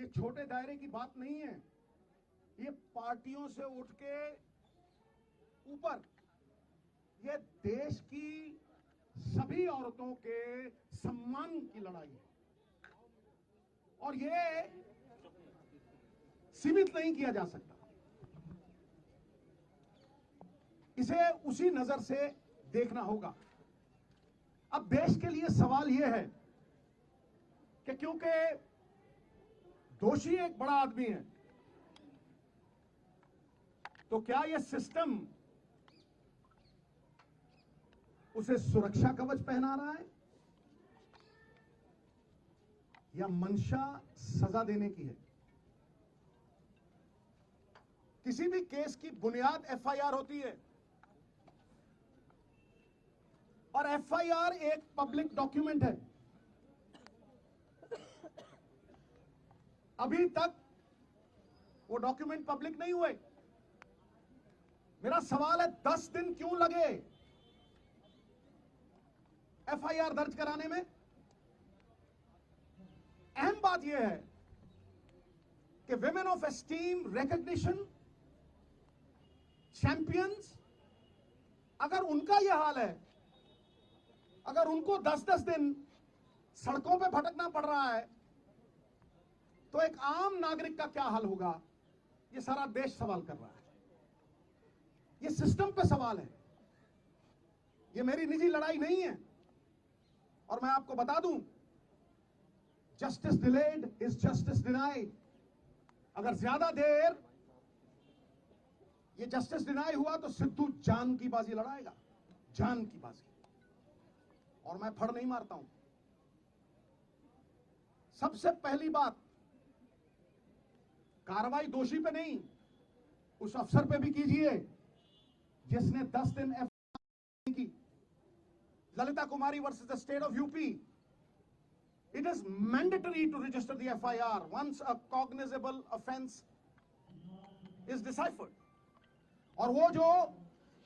छोटे दायरे की बात नहीं है, ये पार्टियों से उठ के ऊपर ये देश की सभी औरतों के सम्मान की लड़ाई है और ये सीमित नहीं किया जा सकता। इसे उसी नजर से देखना होगा। अब देश के लिए सवाल यह है कि क्योंकि दोषी एक बड़ा आदमी है, तो क्या यह सिस्टम उसे सुरक्षा कवच पहना रहा है या मंशा सजा देने की है? किसी भी केस की बुनियाद एफआईआर होती है और एफआईआर एक पब्लिक डॉक्यूमेंट है। अभी तक वो डॉक्यूमेंट पब्लिक नहीं हुए। मेरा सवाल है 10 दिन क्यों लगे एफआईआर दर्ज कराने में? अहम बात यह है कि women of esteem, recognition, champions, अगर उनका यह हाल है, अगर उनको 10-10 दिन सड़कों पे भटकना पड़ रहा है, तो एक आम नागरिक का क्या हाल होगा? यह सारा देश सवाल कर रहा है। यह सिस्टम पे सवाल है। यह मेरी निजी लड़ाई नहीं है। और मैं आपको बता दूं, justice delayed is justice denied. अगर ज्यादा देर ये जस्टिस डिनाई हुआ तो सिद्धू जान की बाजी लड़ाएगा, जान की बाजी। और मैं फड़ नहीं मारता हूं। सबसे पहली बात, कार्रवाई दोषी पे नहीं, उस अफसर पे भी कीजिए जिसने 10 दिन एफआईआर की। Lalita Kumari versus the state of UP, it is mandatory to register the FIR once a cognizable offense is deciphered. और वो जो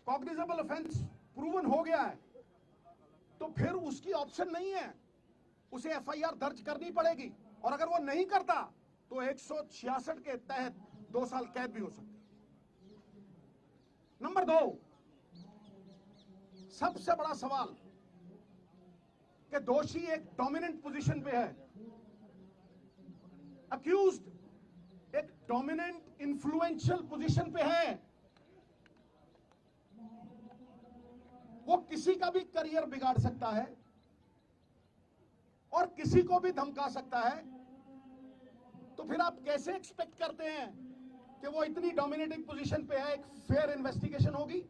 cognizable offense proven हो गया है, तो फिर उसकी ऑप्शन नहीं है, उसे FIR दर्ज करनी पड़ेगी। और अगर वो नहीं करता तो 166 के तहत 2 साल कैद भी हो सकती है। नंबर 2, सबसे बड़ा सवाल कि दोषी एक डोमिनेंट पोजीशन पे है, अक्यूज्ड एक डोमिनेंट इन्फ्लुएंशियल पोजीशन पे है। वो किसी का भी करियर बिगाड़ सकता है और किसी को भी धमका सकता है। तो फिर आप कैसे एक्सपेक्ट करते हैं कि वो इतनी डोमिनेटिंग पोजीशन पे है, एक फेयर इन्वेस्टिगेशन होगी?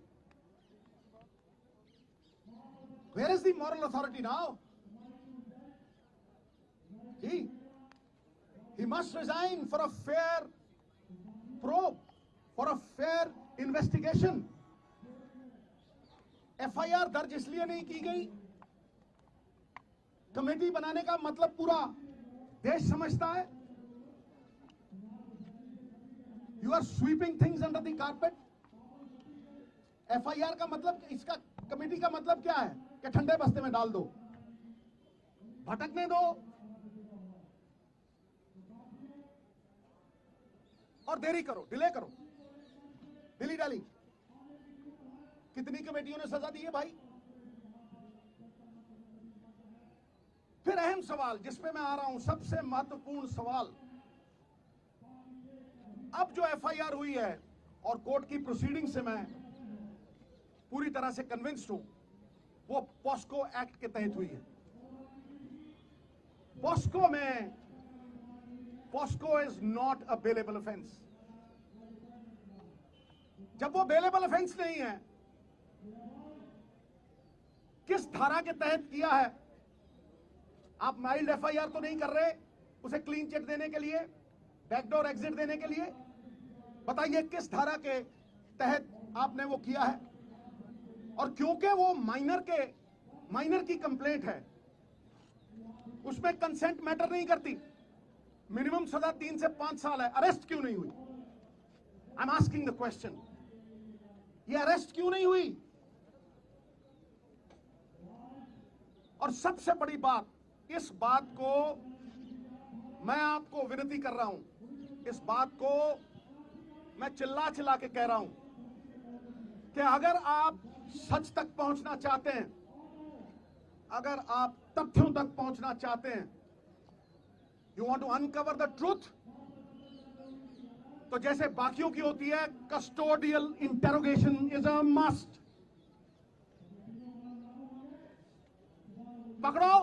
Where is the moral authority now? He must resign for a fair probe, for a fair investigation. FIR दर्ज इसलिए नहीं की गई, कमेटी बनाने का मतलब पूरा देश समझता है। You are sweeping things under the carpet. FIR का मतलब, इसका कमेटी का मतलब क्या है कि ठंडे बस्ते में डाल दो, भटकने दो और देरी करो, डिले करो, दिली डाली। कितनी कमेटियों ने सजा दी है भाई? फिर अहम सवाल जिस पे मैं आ रहा हूं, सबसे महत्वपूर्ण सवाल, अब जो एफआईआर हुई है और कोर्ट की प्रोसीडिंग से मैं पूरी तरह से कन्विंस्ड हूं, वो पॉस्को एक्ट के तहत हुई है। पॉस्को में, POCSO is not a bailable offence. जब वो बेलेबल ऑफेंस नहीं है, किस धारा के तहत किया है? आप माइल्ड एफआईआर तो नहीं कर रहे उसे क्लीन चिट देने के लिए, बैकडोर एग्जिट देने के लिए। बताइए किस धारा के तहत आपने वो किया है? और क्योंकि वो माइनर की कंप्लेंट है, उसमें कंसेंट मैटर नहीं करती। मिनिमम सजा 3 से 5 साल है। अरेस्ट क्यों नहीं हुई? I am asking the question. ये अरेस्ट क्यों नहीं हुई? और सबसे बड़ी बात, इस बात को मैं आपको विनती कर रहा हूं, इस बात को मैं चिल्ला चिल्ला के कह रहा हूं कि अगर आप सच तक पहुंचना चाहते हैं, अगर आप तथ्यों तक पहुंचना चाहते हैं, you want to uncover the truth, तो जैसे बाकियों की होती है, custodial interrogation is a must. पकड़ो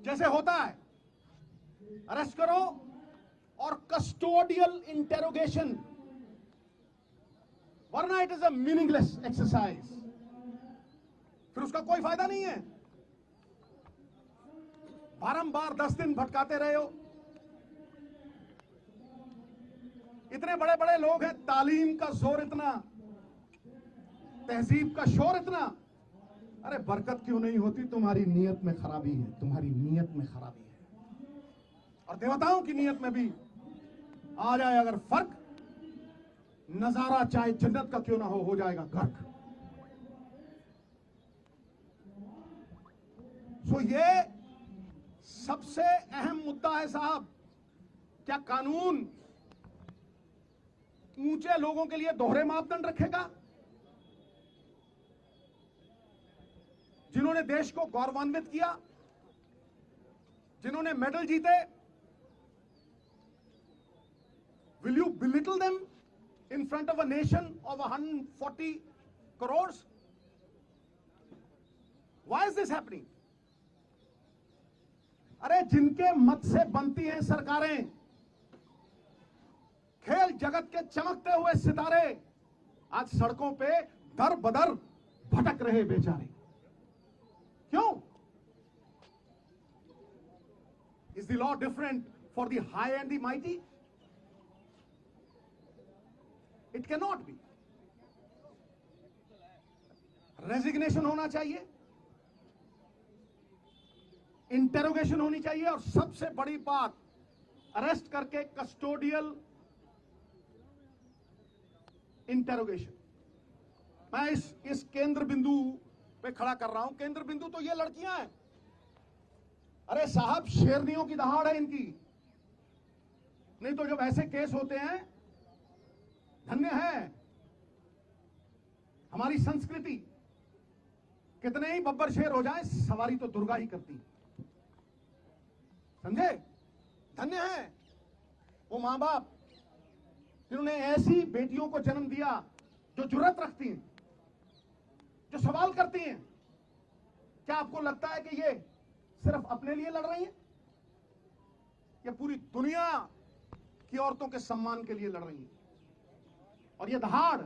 जैसे होता है, अरेस्ट करो और कस्टोडियल इंटेरोगेशन, वरना it is a meaningless exercise, फिर उसका कोई फायदा नहीं है। बारंबार 10 दिन भटकाते रहे हो, इतने बड़े बड़े लोग हैं, तालीम का जोर इतना, तहजीब का शोर इतना, अरे बरकत क्यों नहीं होती? तुम्हारी नीयत में खराबी है, तुम्हारी नीयत में खराबी है। और देवताओं की नीयत में भी आ जाए अगर फर्क, नजारा चाहे जन्नत का क्यों ना हो जाएगा गर्क। सो ये सबसे अहम मुद्दा है साहब। क्या कानून ऊंचे लोगों के लिए दोहरे मापदंड रखेगा? जिन्होंने देश को गौरवान्वित किया, जिन्होंने मेडल जीते, will you belittle them in front of a nation of 140 crores? Why is this happening? अरे जिनके मत से बनती हैं सरकारें, खेल जगत के चमकते हुए सितारे आज सड़कों पे दर बदर भटक रहे बेचारे। क्यों? Is the law different for the high and the mighty? It cannot be. Resignation होना चाहिए, इंटेरोगेशन होनी चाहिए, और सबसे बड़ी बात, अरेस्ट करके कस्टोडियल इंटेरोगेशन। मैं इस केंद्र बिंदु पे खड़ा कर रहा हूं। केंद्र बिंदु तो ये लड़कियां हैं। अरे साहब, शेरनियों की दहाड़ है इनकी। नहीं तो जब ऐसे केस होते हैं, धन्य है हमारी संस्कृति, कितने ही बब्बर शेर हो जाए, सवारी तो दुर्गा ही करती, समझे? धन्य है वो मां बाप जिन्होंने ऐसी बेटियों को जन्म दिया जो जुर्रत रखती हैं, जो सवाल करती हैं। क्या आपको लगता है कि ये सिर्फ अपने लिए लड़ रही हैं? ये पूरी दुनिया की औरतों के सम्मान के लिए लड़ रही हैं। और ये दहाड़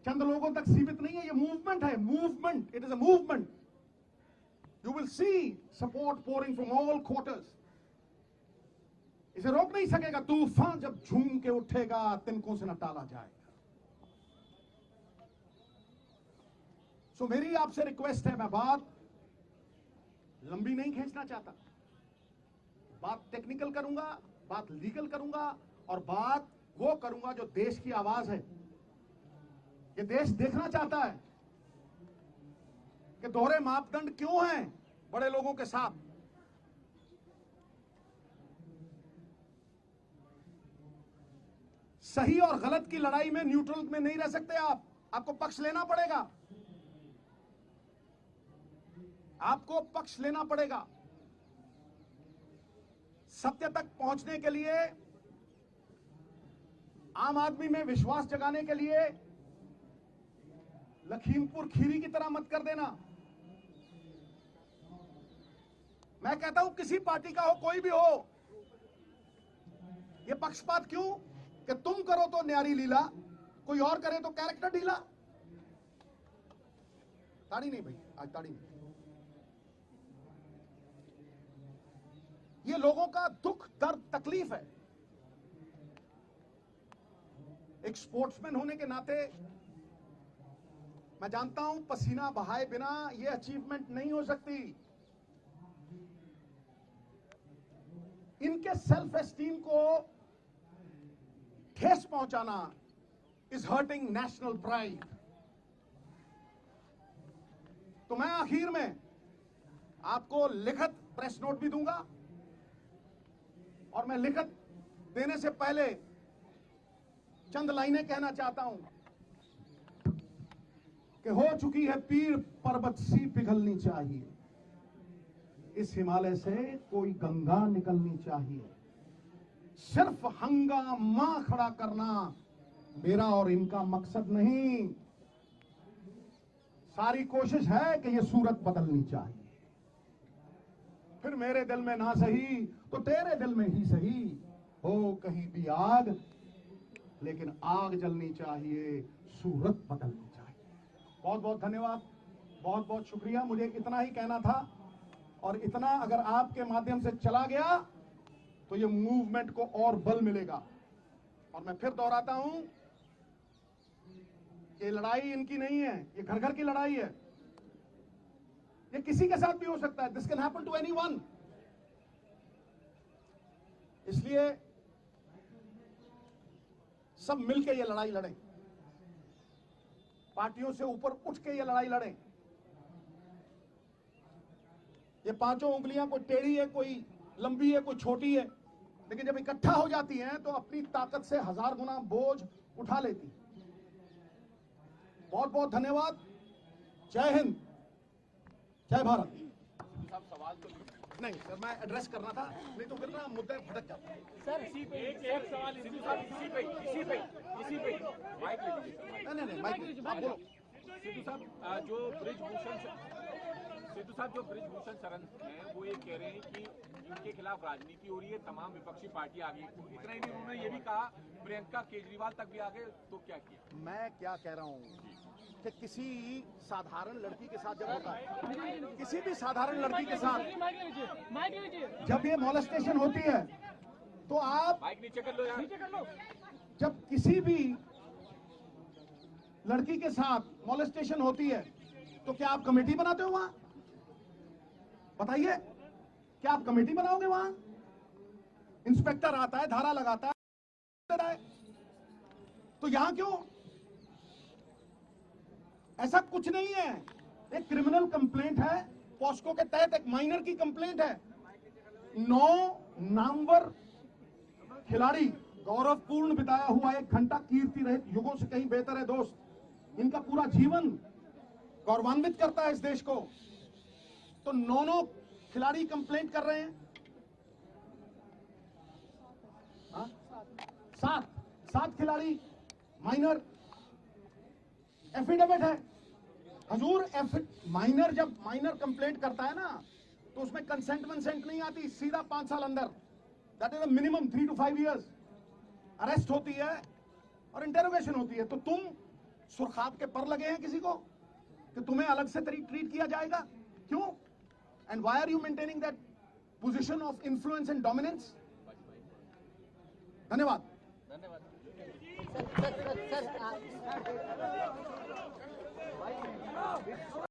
चंद लोगों तक सीमित नहीं है, ये मूवमेंट है, movement. It is a movement. You will see support pouring from all quarters. इसे रोक नहीं सकेगा तूफान, जब झूम के उठेगा तिनकों से न टाला जाएगा। सो मेरी आपसे रिक्वेस्ट है, मैं बात लंबी नहीं खींचना चाहता, बात टेक्निकल करूंगा, बात लीगल करूंगा, और बात वो करूंगा जो देश की आवाज है। ये देश देखना चाहता है कि दोहरे मापदंड क्यों हैं बड़े लोगों के साथ। सही और गलत की लड़ाई में न्यूट्रल में नहीं रह सकते आप, आपको पक्ष लेना पड़ेगा, आपको पक्ष लेना पड़ेगा। सत्य तक पहुंचने के लिए, आम आदमी में विश्वास जगाने के लिए लखीमपुर खीरी की तरह मत कर देना। मैं कहता हूं किसी पार्टी का हो, कोई भी हो, यह पक्षपात क्यों कि तुम करो तो न्यारी लीला, कोई और करे तो कैरेक्टर ढीला। ताड़ी नहीं भाई, आज ताड़ी नहीं। ये लोगों का दुख, दर्द, तकलीफ है। एक स्पोर्ट्समैन होने के नाते मैं जानता हूं पसीना बहाए बिना ये अचीवमेंट नहीं हो सकती। इनके सेल्फ एस्टीम को ठेस पहुंचाना इज हर्टिंग नेशनल प्राइड। तो मैं आखिर में आपको लिखित प्रेस नोट भी दूंगा और मैं लिखत देने से पहले चंद लाइनें कहना चाहता हूं कि हो चुकी है पीर पर्वत सी पिघलनी चाहिए, इस हिमालय से कोई गंगा निकलनी चाहिए। सिर्फ हंगामा खड़ा करना मेरा और इनका मकसद नहीं, सारी कोशिश है कि यह सूरत बदलनी चाहिए। फिर मेरे दिल में ना सही तो तेरे दिल में ही सही, हो कहीं भी आग लेकिन आग जलनी चाहिए, सूरत बदलनी चाहिए। बहुत बहुत धन्यवाद, बहुत बहुत शुक्रिया। मुझे इतना ही कहना था और इतना अगर आपके माध्यम से चला गया तो ये मूवमेंट को और बल मिलेगा। और मैं फिर दोहराता हूं, ये लड़ाई इनकी नहीं है, ये घर घर की लड़ाई है। ये किसी के साथ भी हो सकता है, this can happen to anyone. इसलिए सब मिलकर ये लड़ाई लड़ें, पार्टियों से ऊपर उठ के ये लड़ाई लड़ें। ये पांचों उंगलियां कोई टेढ़ी है, कोई लंबी है, कोई छोटी है, लेकिन जब इकट्ठा हो जाती हैं तो अपनी ताकत से 1000 गुना बोझ उठा लेती हैं। बहुत बहुत धन्यवाद। जय हिंद, जय भारत। साहब सवाल तो नहीं सर, मैं एड्रेस करना था, नहीं तो फिर ना मुद्दे भटक जाते हैं। सर इसी पे एक सवाल सिद्धू साहब इसी पे माइक ले लीजिए। नहीं माइक आप बोलो। सिद्धू साहब जो ब्रिजभूषण शरण हैं वो ये कह रहे हैं कि इनके खिलाफ राजनीति हो रही है, तमाम विपक्षी पार्टी आ गई। इतना ही नहीं, उन्होंने ये भी कहा प्रियंका केजरीवाल तक भी आ गए, तो क्या किया? मैं क्या कह रहा हूँ कि किसी साधारण लड़की के साथ जब होता है, किसी भी साधारण लड़की के साथ जब ये मॉलेस्टेशन होती है तो आप माइक नीचे कर लो यार, नीचे कर लो। जब किसी भी लड़की के साथ मॉलेस्टेशन होती है तो क्या आप कमेटी बनाते हो वहां? बताइए, क्या आप कमेटी बनाओगे वहां? इंस्पेक्टर आता है, धारा लगाता है, तो यहां क्यों? ऐसा कुछ नहीं है। एक क्रिमिनल कंप्लेंट है, पॉस्को के तहत एक माइनर की कंप्लेंट है। 9 नामवर खिलाड़ी, गौरवपूर्ण बिताया हुआ 1 घंटा, कीर्ति रहित, युगों से कहीं बेहतर है दोस्त। इनका पूरा जीवन गौरवान्वित करता है इस देश को। तो 9 खिलाड़ी कंप्लेंट कर रहे हैं। 7 खिलाड़ी माइनर, एफिडेविट है हजूर। माइनर जब माइनर कंप्लेंट करता है ना तो उसमें कंसेंट नहीं आती, सीधा 5 साल अंदर, that is minimum 3 to 5 years arrest होती है और इंटेरोगेशन होती है। तो तुम सुरखाब के पर लगे हैं किसी को कि तुम्हें अलग से ट्रीट किया जाएगा? क्यों? And why are you maintaining that position of influence and dominance? धन्यवाद। सर